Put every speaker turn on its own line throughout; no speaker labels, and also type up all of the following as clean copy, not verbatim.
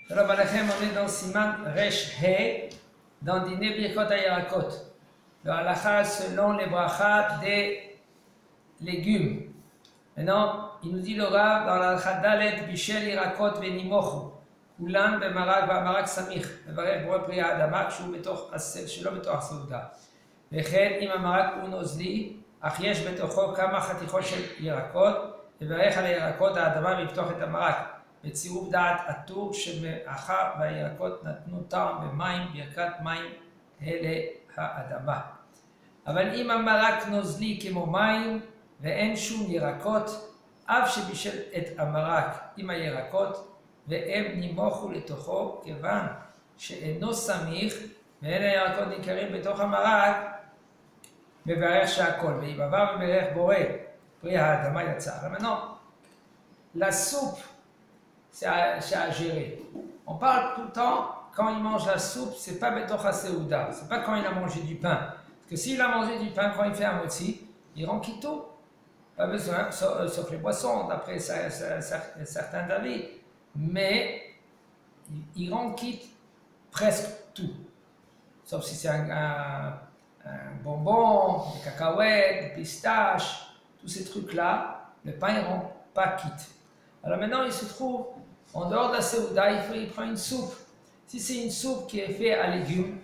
Shalom Aleichem, on est dans Siman Resh He, dans Dîner Birkot HaYerakot. Le halakha selon les brachas des légumes. Maintenant, il nous dit le Rav dans la halakha Dalet Bishel Yerakot Venimochu. Kulan b'marak v'amarak samich. מברך בורא פרי האדמה שלא בתוך הסעודה. וכן אם המרק הוא נוזלי, אך יש בתוכו כמה חתיכות של ירקות, מברך על הירקות האדמה ויפתוח את המרק. בצירוף דעת עטור שמאחר והירקות נתנו טעם במים, ברכת מים אלה האדמה. אבל אם המרק נוזלי כמו מים ואין שום ירקות, אף שבישל את המרק עם הירקות, והם נימוכו לתוכו כיוון שאינו סמיך ואין הירקות ניכרים בתוך המרק, מברך שהכל. ויבבא ומברך בורא פרי האדמה יצא. Maintenant, la soupe, c'est à gérer. On parle tout le temps, quand il mange la soupe, c'est pas betach ha-seouda, c'est pas quand il a mangé du pain. Parce que s'il a mangé du pain, quand il fait un motzi, il rend quito. Pas besoin, sauf les boissons, d'après certains avis. Mais il rend quitte presque tout. Sauf si c'est un bonbon, des cacahuètes, des pistaches, tous ces trucs-là, le pain ne rend pas quitte. Alors maintenant, il se trouve, en dehors de la Seouda, il prend une soupe. Si c'est une soupe qui est faite à légumes,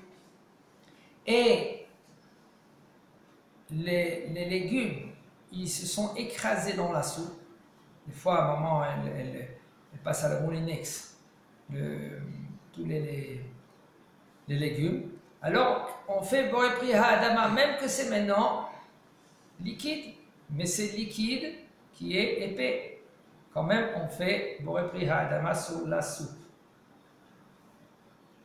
et les légumes, ils se sont écrasés dans la soupe, des fois, à un moment, elle passe à la moulinex, tous les légumes. Alors, on fait Boré Pri Ha-Adama, même que c'est maintenant liquide, mais c'est liquide qui est épais. Quand même, on fait Boré Pri Ha-Adama sur la soupe.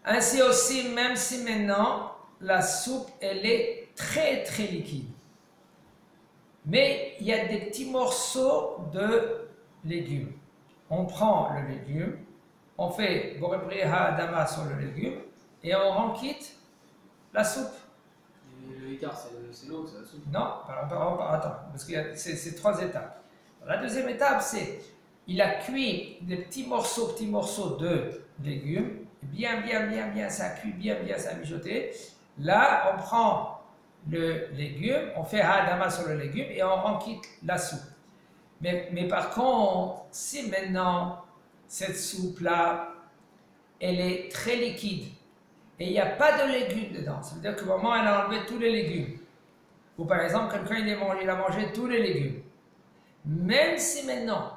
Ainsi aussi, même si maintenant, la soupe, elle est très très liquide. Mais il y a des petits morceaux de légumes. On prend le légume, on fait Boré Pri Ha-Adama sur le légume, et on rend quitte la soupe.
Et le écart, c'est l'eau, c'est la soupe.
Non, attends, parce que c'est trois étapes. La deuxième étape, c'est il a cuit des petits morceaux de légumes, bien, ça cuit bien, ça a mijoté. Là, on prend le légume, on fait Ha-Adama sur le légume et on rend quitte la soupe. Mais par contre, si maintenant cette soupe-là, elle est très liquide et il n'y a pas de légumes dedans, ça veut dire qu'au moment où elle a enlevé tous les légumes, ou par exemple, quelqu'un il a mangé tous les légumes, même si maintenant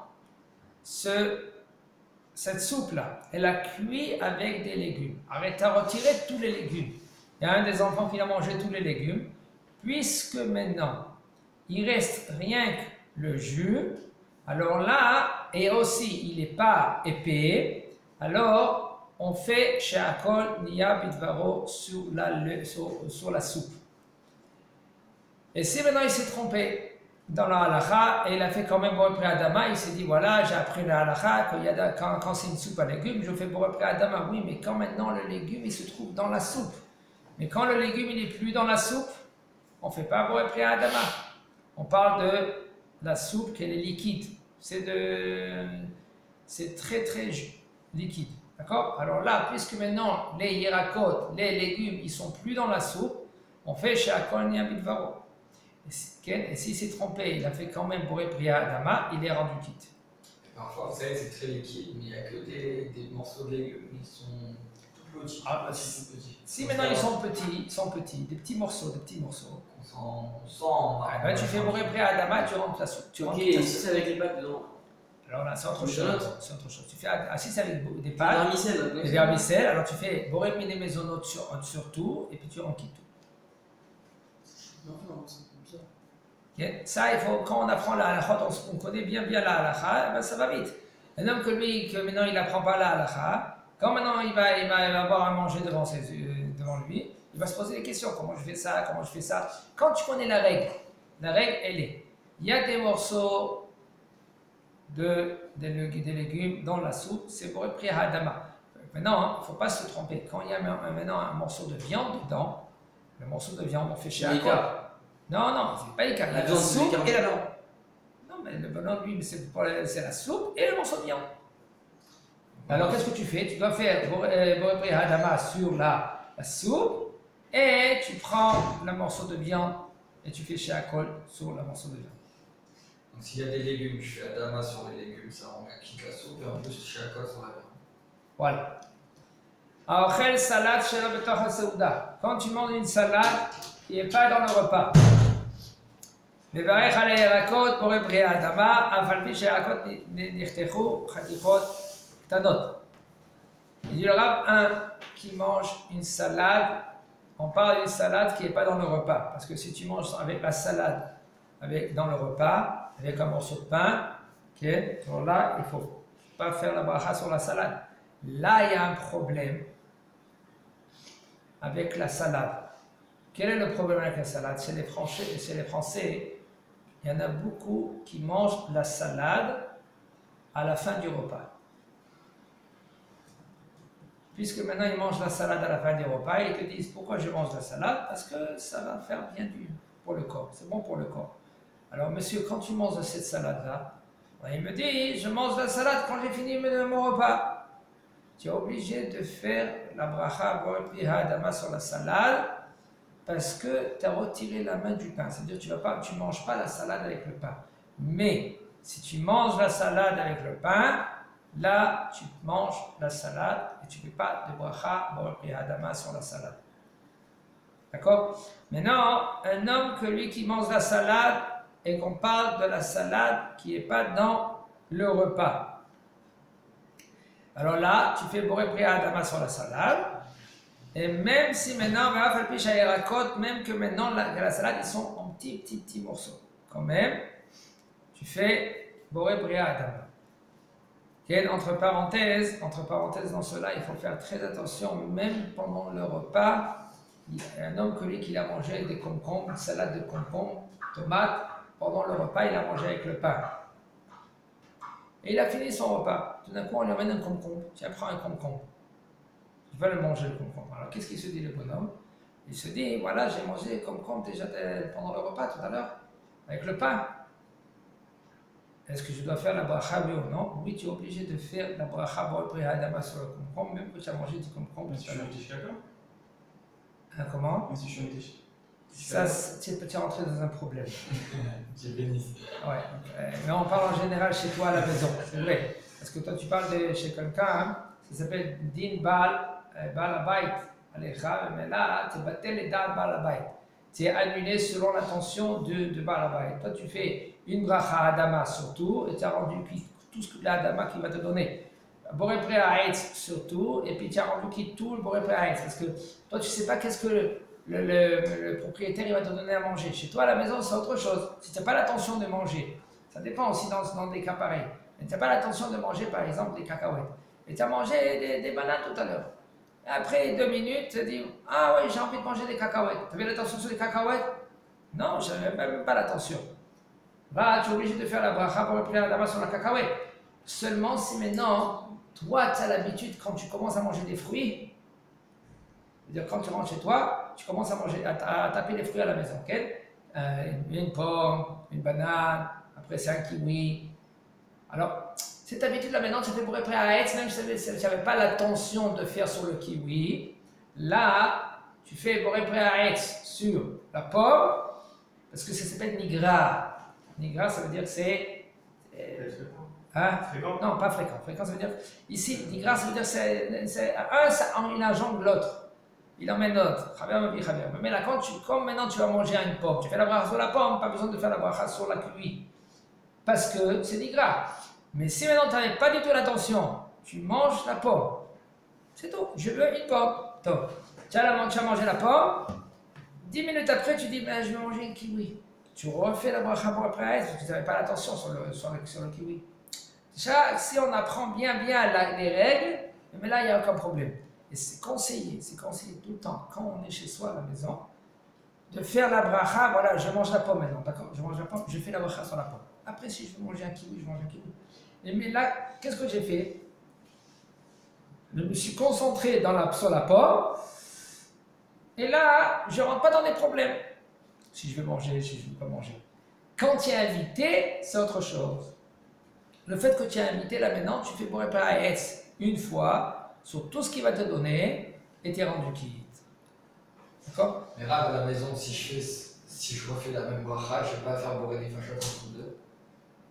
cette soupe-là, elle a cuit avec des légumes, alors tu as retiré tous les légumes, il y a un des enfants qui a mangé tous les légumes, puisque maintenant il reste rien que le jus, alors là, et aussi il n'est pas épais, alors on fait She'akol Niya Bidvaro sur la soupe. Et si maintenant il s'est trompé dans la halakha et il a fait quand même Boré Pri Ha-Adama, il s'est dit voilà, j'ai appris la halakha, quand c'est une soupe à légumes, je fais Boré Pri Ha-Adama, oui, mais quand maintenant le légume il se trouve dans la soupe. Mais quand le légume il n'est plus dans la soupe, on ne fait pas Boré Pri Ha-Adama. On parle de la soupe qui est liquide. C'est très très liquide. D'accord? Alors là, puisque maintenant les yerakot, les légumes, ils ne sont plus dans la soupe, on fait She'akol Niya Bidvaro. Et s'il s'est trompé, il a fait quand même Boré Pri Ha-Adama, il est rendu quitte.
Parfois, vous savez, c'est très liquide, mais il n'y a que des morceaux de légumes, ils sont tout petits.
Tout petits. Si maintenant ils sont petits, des petits morceaux.
On sent.
Tu fais Boré Pri Ha-Adama, tu rentres la soupe.
Ok, et si c'est avec les pâtes dedans?
Alors là, c'est autre chose. Tu fais si c'est avec des pâtes, des
vermicelles.
vermicelles, alors tu fais Boré Pri Mezonot sur tout, et puis tu rends quitte tout.
Non, c'est comme ça.
Okay. Ça, il faut, quand on apprend la halakha, on connaît bien la halakha, ben ça va vite. Un homme que maintenant il n'apprend pas la halakha, quand maintenant il va avoir à manger devant lui, il va se poser des questions. Comment je fais ça? Quand tu connais la règle elle est, il y a des morceaux des légumes dans la soupe, c'est Boré Pri Ha-Adama. Maintenant, il ne faut pas se tromper. Quand il y a maintenant un morceau de viande dedans, le morceau de viande, on fait She'akol. Non, c'est pas l'écart. Il y a la soupe et la viande. Non, mais le blanc, lui, c'est la soupe et le morceau de viande. Alors qu'est-ce que tu fais? Tu dois faire Boré Pri Hadama sur la soupe et tu prends le morceau de viande et tu fais Sheakol sur le morceau de viande.
Donc s'il y a des légumes, je fais Adama sur les légumes, ça rend un kick à soupe, et en plus je fais Akol sur la viande.
Voilà. Aochel salade shelo betoch ha-seuda. Quand tu manges une salade qui n'est pas dans le repas. Mevarech al hirakot boré pri hadama, af al pi shehirakot nichtechu chatichot ktanot. Il y aura un qui mange une salade. On parle d'une salade qui n'est pas dans le repas. Parce que si tu manges avec la salade dans le repas, avec un morceau de pain, okay, alors là, il ne faut pas faire la bracha sur la salade. Là, il y a un problème avec la salade. Quel est le problème avec la salade? C'est les Français, il y en a beaucoup qui mangent la salade à la fin du repas. Puisque maintenant ils mangent la salade à la fin du repas, ils te disent pourquoi je mange la salade? Parce que ça va faire bien pour le corps, c'est bon pour le corps. Alors monsieur, quand tu manges cette salade-là, il me dit, je mange la salade quand j'ai fini mon repas. Tu es obligé de faire la bracha Boré Pri Hadama sur la salade parce que tu as retiré la main du pain. C'est-à-dire que tu ne manges pas la salade avec le pain. Mais si tu manges la salade avec le pain, là tu manges la salade et tu ne fais pas de bracha Boré Pri Hadama sur la salade. D'accord? Maintenant, un homme que lui qui mange la salade et qu'on parle de la salade qui n'est pas dans le repas. Alors là, tu fais Boré Pri Hadama sur la salade. Et même si maintenant, même que maintenant la salade, ils sont en petits morceaux. Quand même, tu fais Boré Pri Hadama. Entre parenthèses, dans cela, il faut faire très attention, même pendant le repas, il y a un homme que lui qui a mangé avec des concombres, une salade de concombres, tomates, pendant le repas, il a mangé avec le pain. Et il a fini son repas. Tout d'un coup, on lui amène un concombre. Tiens, prends un concombre. Il va le manger, le concombre. Alors, qu'est-ce qu'il se dit, le bonhomme? Il se dit, voilà, j'ai mangé le concombre déjà pendant le repas, tout à l'heure, avec le pain. Est-ce que je dois faire la bracha, oui ou non? Oui, tu es obligé de faire la bracha Boré Pri Hadama sur le concombre, même que tu as mangé du concombre tout à l'heure. Comment? Ça, tu es rentré dans un problème.
J'ai béni.
Ouais. Mais on parle en général chez toi à la maison, c'est vrai. Parce que toi, tu parles de chez quelqu'un, hein, ça s'appelle Din Baal Abayit Alecha, mais là, tu battais les Baal Abayit. Tu es annulé selon l'intention de Baal Abayit. Toi, tu fais une bracha Hadama surtout, et tu as rendu tout ce que la Hadama qui va te donner. Boré Pri Haetz surtout, et puis tu as rendu quitte tout le Boré Pri Haetz. Parce que toi, tu ne sais pas qu'est-ce que le propriétaire il va te donner à manger. Chez toi, à la maison, c'est autre chose. Si tu n'as pas l'intention de manger, ça dépend aussi dans des cas pareils. Mais tu n'as pas l'intention de manger, par exemple, des cacahuètes. Et tu as mangé des bananes tout à l'heure. Et après 2 minutes, tu te dis, ah oui, j'ai envie de manger des cacahuètes. Tu avais l'attention sur les cacahuètes? Non, je n'avais même pas l'attention. Là, tu es obligé de faire la bracha pour Pri Hadama sur la cacahuète. Seulement si maintenant, toi, tu as l'habitude, quand tu commences à manger des fruits, c'est-à-dire quand tu rentres chez toi, tu commences à taper les fruits à la maison, ok? Une pomme, une banane, après c'est un kiwi. Alors, cette habitude-là maintenant, tu fais Boré Pri Haetz, même si tu n'avais pas l'intention de faire sur le kiwi. Là, tu fais Boré Pri Haetz sur la pomme, parce que ça s'appelle Nigra. Nigra, ça veut dire que c'est...
Fréquent?
Non, pas fréquent. Fréquent, ça veut dire... Ici, Nigra, ça veut dire que c'est un, ça enjambe l'autre. Il emmène l'autre. Mais là, comme maintenant tu vas manger une pomme, tu fais la bracha sur la pomme, pas besoin de faire la bracha sur la kiwi. Parce que c'est Nigra. Mais si maintenant tu n'avais pas du tout l'attention, tu manges la pomme. C'est tout. Je veux une pomme. Donc, tu as mangé la pomme. 10 minutes après, tu dis, ben, je vais manger une kiwi. Tu refais la bracha pour après, parce que tu n'avais pas l'attention sur le kiwi. Déjà, si on apprend bien les règles, mais là, il n'y a aucun problème. Et c'est conseillé tout le temps, quand on est chez soi à la maison, de faire la bracha, voilà, je mange la pomme maintenant, d'accord? Je mange la pomme, je fais la bracha sur la pomme. Après, si je veux manger un kiwi, je mange un kiwi. Mais là, qu'est-ce que j'ai fait? Je me suis concentré sur la pomme, et là, je ne rentre pas dans des problèmes. Si je veux manger, si je ne veux pas manger. Quand tu es invité, c'est autre chose. Le fait que tu es invité, là maintenant, tu fais Boré Pri Haetz une fois sur tout ce qu'il va te donner et t'es rendu quitte. D'accord?
Mais là, à la maison, si je refais la même bracha, je ne vais pas faire Boré Nefashot entre deux.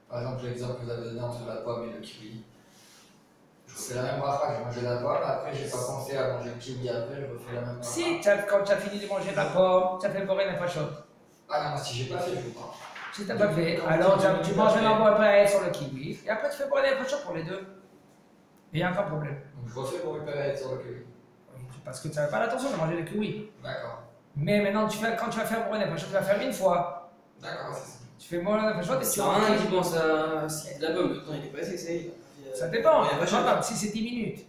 Par exemple, l'exemple que vous avez donné entre la pomme et le kiwi. Je refais la même bracha, je mange la pomme, après, je n'ai pas pensé à manger le kiwi, après, je refais la même bracha.
Si, quand tu as fini de manger la pomme, tu as fait Boré Nefashot.
Ah non, si j'ai pas fait, je vous parle.
Si tu n'as pas fait, alors tu manges un Boré sur le kiwi, et après tu fais Boré Nefashot pour les deux. Il n'y a aucun problème.
Donc je refais Boré Pérez sur le kiwi.
Parce que tu n'avais pas l'intention de manger le kiwi.
D'accord.
Mais maintenant, quand tu vas faire Boré Nefashot, tu vas faire une fois.
D'accord, c'est ça.
Tu fais Boré Nefashot et tu
C'est rien qui pense à la pomme, le temps il est passé, ça y est.
Ça dépend.
Il y a pas
Attends, si c'est 10 minutes.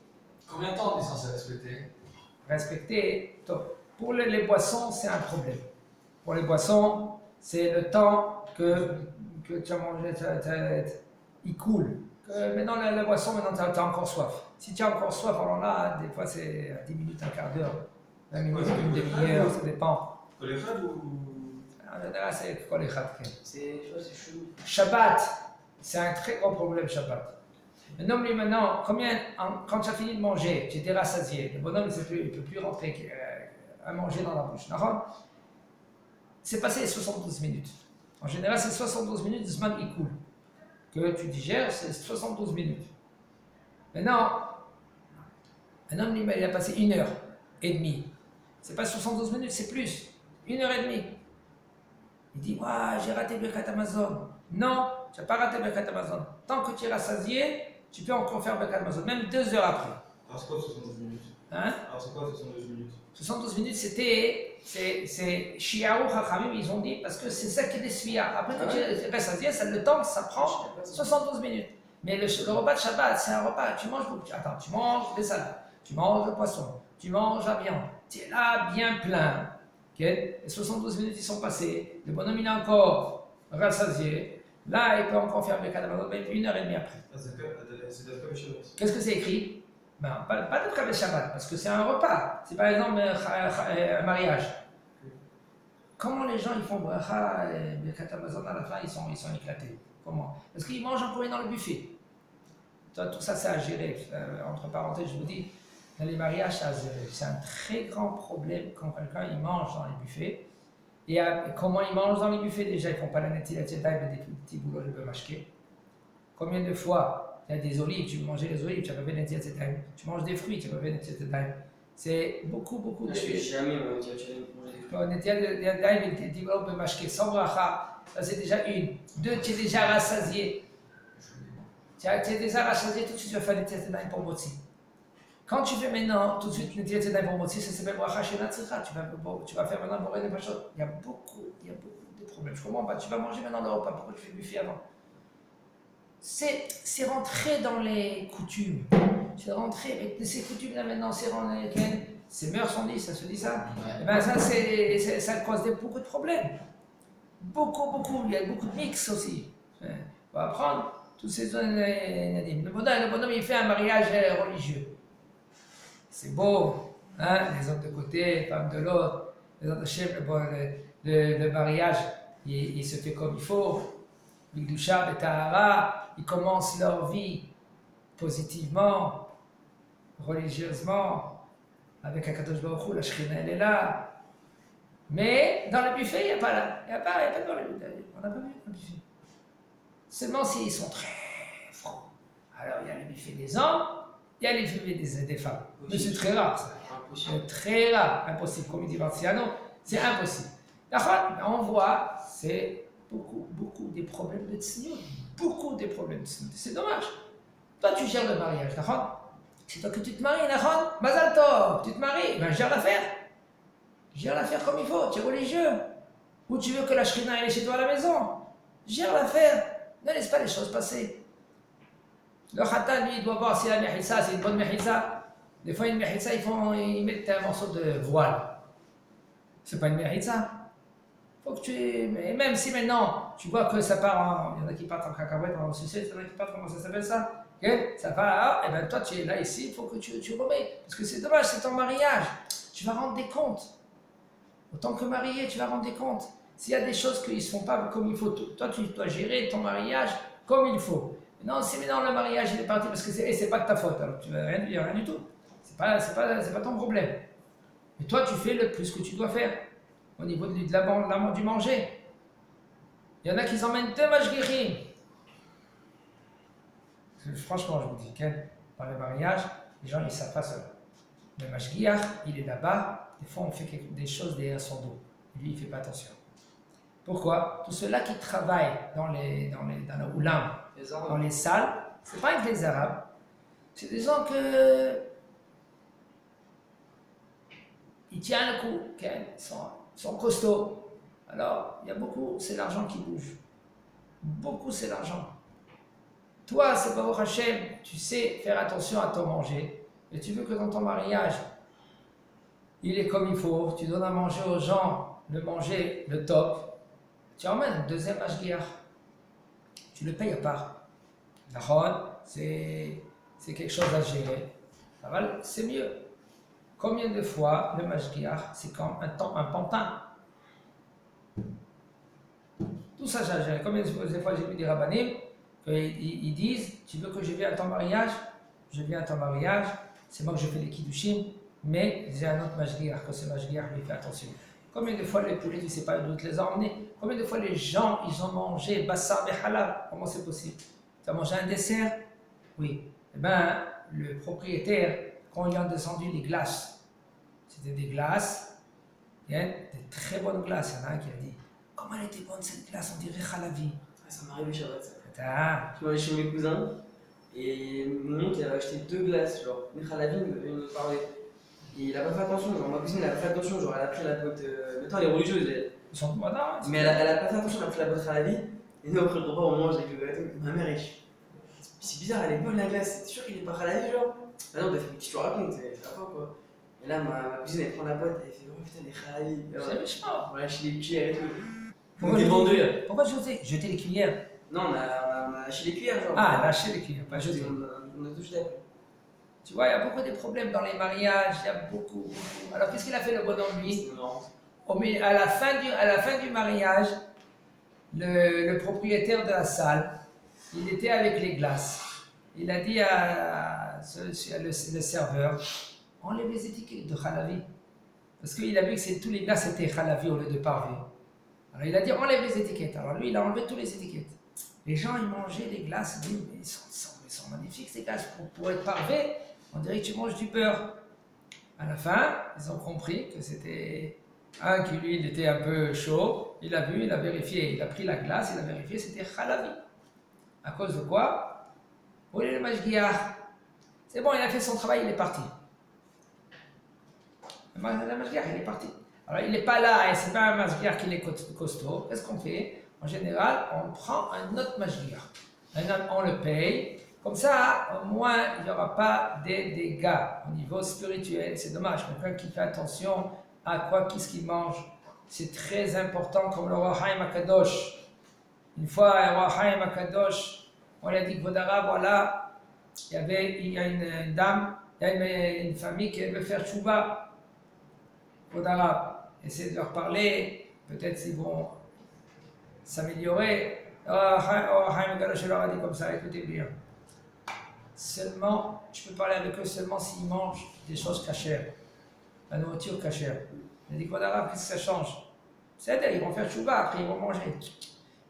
Combien de temps on est censé respecter?
Respecter. Pour les boissons, c'est un problème. Pour les boissons, c'est le temps que tu as mangé, il coule. Maintenant, la boisson, maintenant, tu as encore soif. Si tu as encore soif, alors là, des fois, c'est à 10 minutes, un quart d'heure, 20 minutes, une demi-heure, ça dépend.
Koléchad ou.
Là, c'est quoi les khatken?
C'est chelou.
Shabbat, c'est un très gros problème, Shabbat. Maintenant, lui, maintenant, quand tu as fini de manger, tu étais rassasié, le bonhomme il ne peut plus rentrer à manger dans la bouche. C'est passé 72 minutes. En général, c'est 72 minutes de semaine qui coule. Que tu digères, c'est 72 minutes. Maintenant, un homme, lui, il a passé 1h30. C'est pas 72 minutes, c'est plus. 1h30. Il dit, j'ai raté Birkat Amazon. Non, tu n'as pas raté Birkat Amazon. Tant que tu es rassasié, tu peux encore faire Birkat Amazon, même 2 heures après.
Alors c'est quoi 72 minutes?
Hein?
Alors c'est quoi 72 minutes?
72 minutes, c'est Shiaou Chachamim, ils ont dit, parce que c'est ça qui est des sviya. Après que tu es rassasié, c'est le temps que ça prend 72 minutes. Mais le repas de Shabbat, c'est un repas, tu manges beaucoup. Attends, tu manges des salades, tu manges le poisson, tu manges la viande, tu es là bien plein. Okay? Les 72 minutes, ils sont passées, le bonhomme il est encore rassasié, là il peut encore faire le cadavre, même 1h30 après.
C'est comme Shabbat.
Qu'est-ce que c'est écrit? Ben, pas de Khavet Shabbat, parce que c'est un repas. C'est par exemple un mariage. Comment les gens ils font bracha et Birkat Amazon à la fin, ils sont éclatés? Comment? Parce qu'ils mangent encore dans le buffet. Tout ça, c'est à gérer. Entre parenthèses, je vous dis, dans les mariages, c'est à gérer. C'est un très grand problème quand quelqu'un il mange dans les buffets. Et comment ils mangent dans les buffets? Déjà, ils ne font pas la nettilat yadayim, mais des petits boulots de mashké. Combien de fois il y a des olives, tu veux manger les olives, tu vas faire nettilat yadayim. Tu manges des fruits, tu vas faire nettilat yadayim. C'est beaucoup de
Je
choses.
suis jamais manger des fruits.
Nettilat yadayim, des petits boulots de mashké, sans bracha, ça c'est déjà une. Deux, tu es déjà rassasié. Tu es déjà rassasié, tout de suite tu vas faire nettilat yadayim pour Motzi. Quand tu fais maintenant tout de suite nettilat yadayim pour Motzi, ça s'appelle bracha shena tzricha. Tu vas faire maintenant Boré Nefashot. Il y a beaucoup de problèmes. Je comprends pas. Tu vas manger maintenant le repas. Pourquoi tu fais buffet avant? C'est rentrer dans les coutumes. C'est rentrer avec ces coutumes-là maintenant. Ces mœurs sont dites, ça se dit ça.
Ouais.
Et ben ça cause beaucoup de problèmes. Beaucoup. Il y a beaucoup de mix aussi. On va apprendre tous ces zones. Le bonhomme, il fait un mariage religieux. C'est beau, hein? Les hommes de côté, les femmes de l'autre, les autres chefs, le mariage, il se fait comme il faut. Bigdusha, Betahara, ils commencent leur vie positivement, religieusement, avec Akadosh Baruch Hu, la Shekhinah, elle est là. Mais dans le buffet, il n'y a pas là. Il n'y a pas dans le buffet. On n'a pas vu le buffet. Seulement s'ils sont très francs. Alors il y a le buffet des hommes, il y a le buffet des femmes. Mais c'est très rare ça. C'est très rare, impossible. Comme il dit Marciano, c'est impossible. D'accord? On voit, c'est beaucoup des problèmes de tsniout. Beaucoup des problèmes de tsniout. C'est dommage. Toi, tu gères le mariage, d'accord? C'est toi que tu te maries, d'accord? Mazal tov, tu te maries, ben gère l'affaire. Gère l'affaire comme il faut, tu es religieux. Ou tu veux que la Shekhinah elle est chez toi à la maison. Gère l'affaire. Ne laisse pas les choses passer. Le khatan, lui, il doit voir si la mehissa, c'est une bonne mehissa. Des fois, une mehissa, ils mettent un morceau de voile. C'est pas une mehissa. Faut que et même si maintenant, tu vois que ça part il y en a qui partent en cacahuète, en sucette, il y en a qui partent, comment ça s'appelle ça? Okay? Ça va, et bien toi, tu es là ici, il faut que tu remets. Parce que c'est dommage, c'est ton mariage. Tu vas rendre des comptes. Autant que marié, tu vas rendre des comptes. S'il y a des choses qui ne se font pas comme il faut, toi, tu dois gérer ton mariage comme il faut. Non, c'est maintenant le mariage, il est parti parce que c'est pas de ta faute. Alors tu vas rien dire, rien du tout. C'est pas ton problème. Mais toi, tu fais le plus que tu dois faire au niveau du manger. Il y en a qui emmènent 2 mashgichim. Franchement, je vous dis, dans les mariages, les gens, ils ne savent pas cela. Le mashgiach, il est là-bas. Des fois, on fait des choses derrière son dos. Lui, il ne fait pas attention. Pourquoi? Tous ceux-là qui travaillent dans le oulam, dans les salles, ce n'est pas avec les Arabes. C'est des gens que ils tiennent le coup, ils sont costauds. Alors, il y a beaucoup, c'est l'argent qui bouge. Beaucoup, c'est l'argent. Toi, c'est pas au Hachem, tu sais faire attention à ton manger. Et tu veux que dans ton mariage, il est comme il faut, tu donnes à manger aux gens, le manger, le top. Tu emmènes un deuxième mashgiach. Tu le payes à part. D'accord? C'est quelque chose à gérer. C'est mieux. Combien de fois le mashgiach, c'est comme un pantin? Tout ça, j'ai géré. Combien de fois j'ai vu des rabbanim ils disent, tu veux que je vienne à ton mariage? Je viens à ton mariage, c'est moi que je fais les kiddushim, mais j'ai un autre mashgiach, que ce mashgiach lui fait attention. Combien de fois les poulets, tu ne sais pas d'où te les a emmenés? Combien de fois les gens, ils ont mangé bassar et halal? Comment c'est possible? Tu as mangé un dessert? Oui. Eh bien, le propriétaire, quand il a descendu les glaces, c'était des glaces, des très bonnes glaces. Il y en a un qui a dit, comment elle était bonne cette glace, on dirait halavi.
Ça m'est arrivé Shabbat ça.
Ah.
Je suis allé chez mes cousins et mon oncle il avait acheté 2 glaces, genre Michalavi il me parlait. Et il a pas fait attention, genre ma cousine elle a pas fait attention, genre elle a pris la boîte. Maintenant elle est religieuse elle.
Ils sont voilà,
Mais elle a pas fait attention, elle a pris la boîte Khalavi. Et nous après le repas on mange avec le gâteau. Ma mère c'est bizarre, elle est bonne la glace, t'es sûr qu'il est pas Khalavi genre? Ah non, qu'est-ce que tu racontes, c'est la fois quoi. Et là ma cousine elle prend la boîte et elle fait oh putain les Khalavi.
c'est méchant.
On a acheté les cuillères et tout.
Pourquoi jeter les cuillères?
Non, on a lâché les cuillères genre.
Ah, lâcher les cuillères, pas jeter.
On a tout jeté après.
Tu vois, il y a beaucoup de problèmes dans les mariages, il y a beaucoup. Alors qu'est-ce qu'il a fait le bonhomme lui?
C'est marrant.
À la fin du mariage, le propriétaire de la salle, il était avec les glaces. Il a dit à le serveur, enlève les étiquettes de halavi. Parce qu'il a vu que tous les glaces étaient halavi au lieu de parvé. Alors il a dit, enlève les étiquettes. Alors lui, il a enlevé toutes les étiquettes. Les gens, ils mangeaient les glaces, ils disaient, mais ils sont magnifiques ces glaces. Pour être parvé, on dirait que tu manges du beurre. À la fin, ils ont compris que c'était un qui, lui, il était un peu chaud. Il a vu, il a vérifié. Il a pris la glace, il a vérifié, c'était halavi. À cause de quoi? Pour le mashgiach. C'est bon, il a fait son travail, il est parti. Le mashgiach, il est parti. Alors, il n'est pas là, et ce n'est pas un mashgiach qui est costaud. Qu'est-ce qu'on fait? En général, on prend un autre mashgiach. On le paye. Comme ça, au moins, il n'y aura pas des dégâts au niveau spirituel. C'est dommage. Quelqu'un qui fait attention à qu'est-ce qu'il mange. C'est très important, comme le roi Haïm Akadosh. Une fois, le roi Haïm Akadosh, on lui a dit, Vodara, voilà, il y a une dame, il y a une famille qui veut faire tchouba. Vodara, essayez de leur parler, peut-être s'ils vont s'améliorer. Haïm Akadosh leur a dit comme ça, écoutez bien. Seulement, je peux parler avec eux seulement s'ils mangent des choses cachères, la nourriture cachère. Il a dit, Vodara, qu'est-ce que ça change? C'est-à-dire, ils vont faire chouba, après ils vont manger.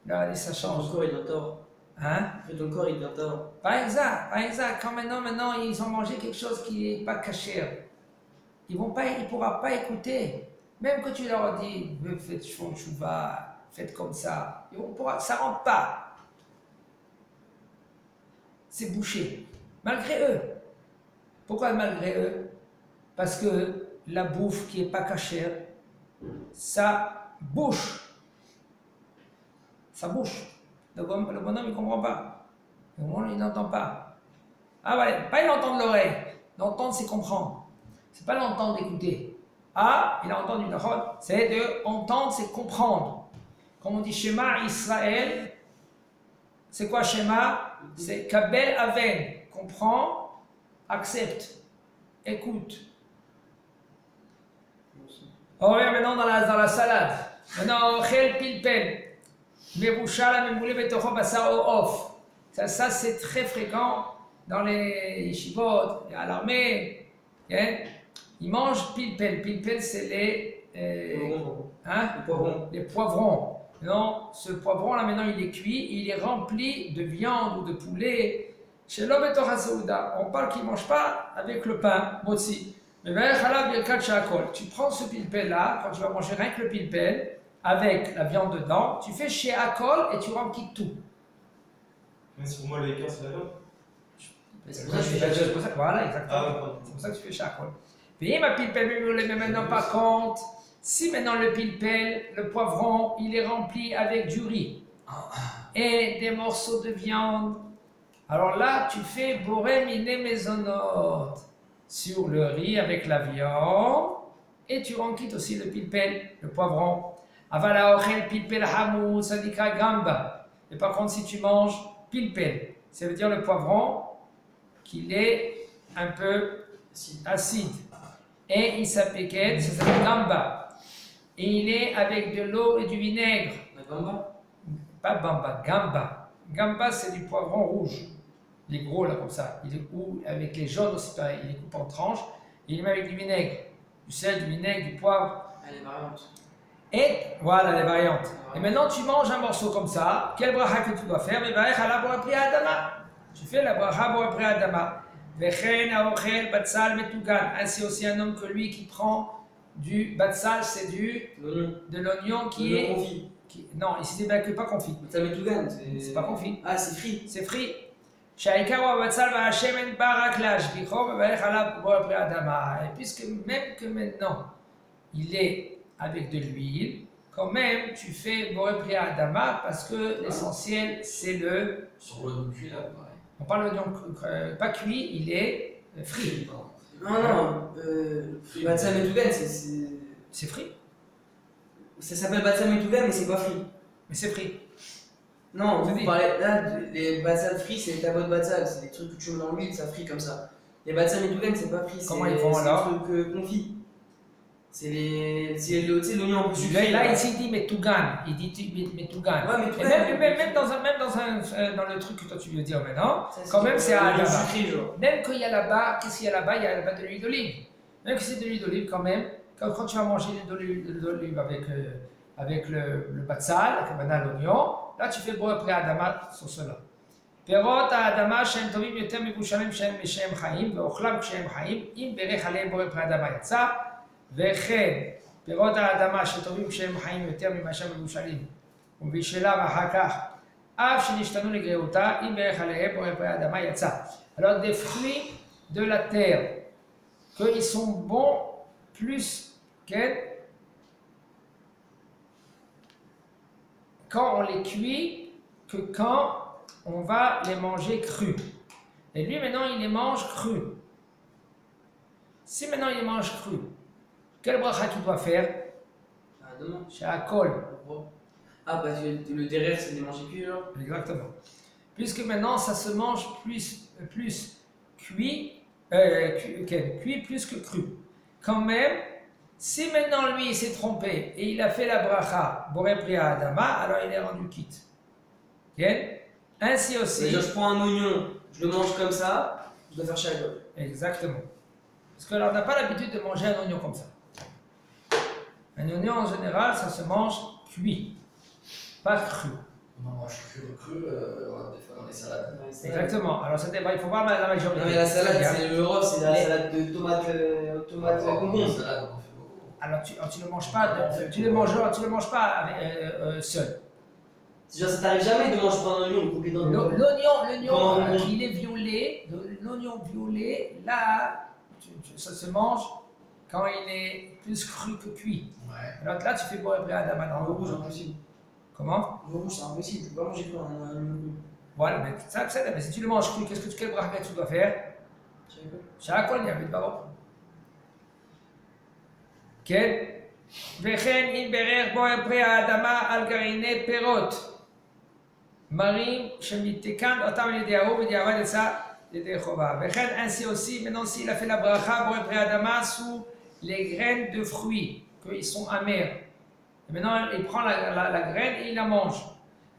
Il leur a dit, ça change.
Ton corps il est tort.
Hein?
Ton corps il est tort.
Pas exact. Quand maintenant, ils ont mangé quelque chose qui n'est pas cachère. Ils ne pourront pas écouter. Même que tu leur dis, faites chouba, faites comme ça. Ça ne rentre pas. C'est bouché. Malgré eux. Pourquoi malgré eux? Parce que la bouffe qui n'est pas cachère, ça bouche. Ça bouche. Le bonhomme, il ne comprend pas. Le bonhomme, il n'entend pas. Ah ouais, pas il entend de l'oreille. L'entendre, c'est comprendre. C'est pas l'entendre d'écouter. Ah, il a entendu une parole. C'est de entendre, c'est comprendre. Comme on dit Shema Israël, c'est quoi Shema? C'est Kabel Aven. Comprend, accepte, écoute. On revient maintenant dans la salade. Maintenant, Ochel Pilpel. Meroucha la memoulé betocho basar ou off. Ça c'est très fréquent dans les yeshivot, à l'armée. Okay? Ils mangent pilpel. Pilpel, c'est
Le poivron.
les poivrons. Non, ce poivron-là, maintenant, il est cuit, il est rempli de viande ou de poulet. Chez l'homme et Torah Saouda, on parle qu'il ne mange pas avec le pain, motzi. Mais tu prends ce pilpel-là, quand tu vas manger rien que le pilpel, avec la viande dedans, tu fais chez Akol et tu remplis tout.
Même si pour moi, le écart, c'est la viande.
C'est pour ça que je fais la
C'est pour ça- Voilà, exactement.
Ah ouais, pardon.
C'est pour ça que tu fais chez Akol. Mais ma pilpel, mais maintenant, par contre, si maintenant le pilpel, le poivron, il est rempli avec du riz et des morceaux de viande, alors là, tu fais boré miné maisonot sur le riz avec la viande et tu renquites aussi le pilpel, le poivron. Avala ochel pilpel hamou, ça dit gamba. Et par contre, si tu manges pilpel, ça veut dire le poivron qu'il est un peu acide. Et il s'appelle, ça s'appelle gamba. Et il est avec de l'eau et du vinaigre.
La gamba.
Pas bamba, gamba. Gamba, c'est du poivron rouge. Il est gros là comme ça. Il est ou avec les jaunes aussi pareil. Il est coupé en tranches. Et il est mis avec du vinaigre. Du sel, du vinaigre, du poivre.
Elle est variante.
Et voilà les variantes. Et maintenant tu manges un morceau comme ça. Quel bracha que tu dois faire? Mais bracha la bora pri adama. Tu fais la bracha bora pri adama. Vechen aochel batsal metugan. Ainsi aussi un homme que lui qui prend du batsal, c'est
L'oignon.
de l'oignon qui
Le
est.
confit.
Non, ici c'est pas confit.
Ça met tout gagne.
C'est pas confit.
Ah, c'est frit.
C'est frit. שהעיקר הוא הבצל והשמן בא רק להשביחו וברך עליו בורא פרי אדמה. Et puisque même que maintenant il est avec de l'huile, quand même tu fais boré pri adama parce que l'essentiel c'est le.
Sur l'oignon cuit, là, pareil.
On parle de l'oignon pas cuit, il est frit.
Non. Batsam et Tougan,
C'est frit,
ça s'appelle Batsam et Tougan, mais c'est pas frit.
mais c'est frit.
Non,
Je
vous
dis.
parlez là, les batsal frits, c'est les tabots de batsal, c'est des trucs que tu mets dans l'huile, ça frit comme ça. Les batsam et Tougan, c'est pas frit,
Comment ils font alors?
C'est des trucs confits. C'est l'oignon un peu sucré.
Là ici il dit metugan, il dit metugan.
Ouais, mais
Et
Tougan,
même dans le truc que toi tu veux dire maintenant,
ça,
quand même c'est à
l'oignon
Adama.
sucré, genre.
Même qu'il y a là-bas, qu'est-ce qu'il y a là-bas? Il y a là-bas de l'huile d'olive. Même que c'est de l'huile d'olive quand même, quand tu vas manger de l'huile d'olive avec le batsal, comme l'oignon, là tu fais boire après Adama sur cela. פירות האדמה שהם טובים יותר מבושלים משהם חיים, ואוכלם כשהם חיים, אם בירך עליהם בורא פרי אדמה יצא, וכן פירות האדמה שטובים כשהם חיים יותר ממה שהם מבושלים, ובישלם אחר כך, אף שנשתנו לגריעותה, אם בירך עליהם בורא פרי אדמה יצא. Alors des fruits de la terre, qu'ils sont bons plus quand on les cuit que quand on va les manger crus. Et lui maintenant il les mange crus. Si maintenant il les mange crus, quel bracha tu dois faire?
Ah, demain.
Chez Akol.
Ah, parce que le derrière, c'est des manger cuits, genre.
Exactement. Puisque maintenant ça se mange plus cuit, cuit plus que cru. Quand même, si maintenant lui il s'est trompé et il a fait la bracha boré pri adama, alors il est rendu quitte. Ok? Ainsi aussi.
C'est-à-dire, je prends un oignon, je le mange comme ça, je dois faire chaque fois.
Exactement. Parce que là, on n'a pas l'habitude de manger un oignon comme ça. Un oignon en général, ça se mange cuit, pas cru.
On en mange cru, des fois dans les salades.
Exactement. Alors ça dépend, il faut voir la majorité.
Non, mais la salade,
C'est-à-dire,
c'est l'Europe, c'est la
Les-
salade de tomates
Dans
concombre.
les salades, on en fait beaucoup.
Alors tu le manges pas, tu le manges pas seul.
Genre, ça t'arrive jamais de manger un oignon coupé dans le
L'oignon, il est violet, l'oignon violet, là, ça se mange quand il est plus cru que cuit.
Ouais.
Alors là, tu fais boire après Adama dans
Le
le
rouge,
rouge.
impossible.
Comment?
Le rouge, c'est impossible, tu peux pas manger cru un oignon.
Voilà, mais mais si tu le manges cru, quel bracha tu dois faire? Chaque fois, il y a plus de baroque. כן? וכן אם בירך בו פרי האדמה על גרעיני פירות מרים שמתקן אותם על ידי ההוא בדיעבד יצא ידי חובה. וכן ainsi aussi, maintenant s'il a fait la bracha בו פרי האדמה sous les graines de fruits, qu'ils sont amers. Et maintenant il prend la graine et il la mange.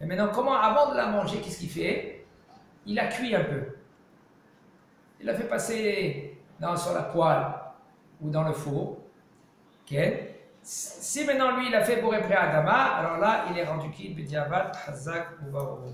Et maintenant comment, avant de la manger, qu'est-ce qu'il fait? il a cuit un peu. Il l'a fait passer sur la poêle ou dans le four. Ok. Si maintenant lui il a fait Boré Pré Adama, alors là il est rendu quitte, Bediavat, Hazak ou Baourou.